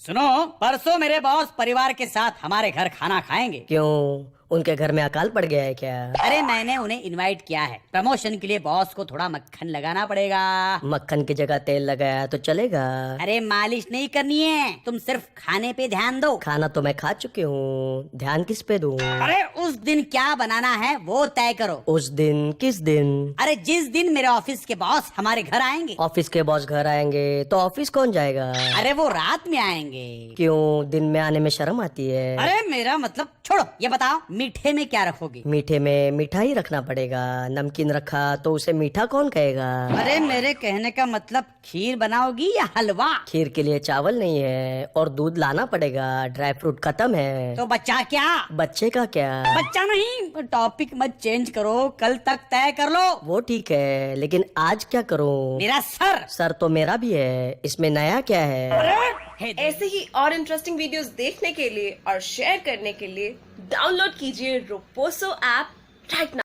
सुनो, परसों मेरे बॉस परिवार के साथ हमारे घर खाना खाएंगे। क्यों, उनके घर में अकाल पड़ गया है क्या? अरे मैंने उन्हें इनवाइट किया है। प्रमोशन के लिए बॉस को थोड़ा मक्खन लगाना पड़ेगा। मक्खन की जगह तेल लगाया तो चलेगा? अरे मालिश नहीं करनी है, तुम सिर्फ खाने पे ध्यान दो। खाना तो मैं खा चुकी हूँ, ध्यान किस पे दूँ? अरे उस दिन क्या बनाना है वो तय करो। उस दिन? किस दिन? अरे जिस दिन मेरे ऑफिस के बॉस हमारे घर आएंगे। ऑफिस के बॉस घर आएंगे तो ऑफिस कौन जाएगा? अरे वो रात में आएंगे। क्यों, दिन में आने में शर्म आती है? अरे मेरा मतलब छोड़ो, ये बताओ मीठे में क्या रखोगी? मीठे में मिठाई रखना पड़ेगा। नमकीन रखा तो उसे मीठा कौन कहेगा? अरे मेरे कहने का मतलब खीर बनाओगी या हलवा? खीर के लिए चावल नहीं है और दूध लाना पड़ेगा, ड्राई फ्रूट खत्म है। तो बच्चा क्या? बच्चे का क्या? बच्चा नहीं, टॉपिक मत चेंज करो, कल तक तय कर लो। वो ठीक है, लेकिन आज क्या करूं? मेरा सर। सर तो मेरा भी है, इसमें नया क्या है? ऐसे ही और इंटरेस्टिंग वीडियोस देखने के लिए और शेयर करने के लिए डाउनलोड कीजिए रोपोसो ऐप राइट नाउ।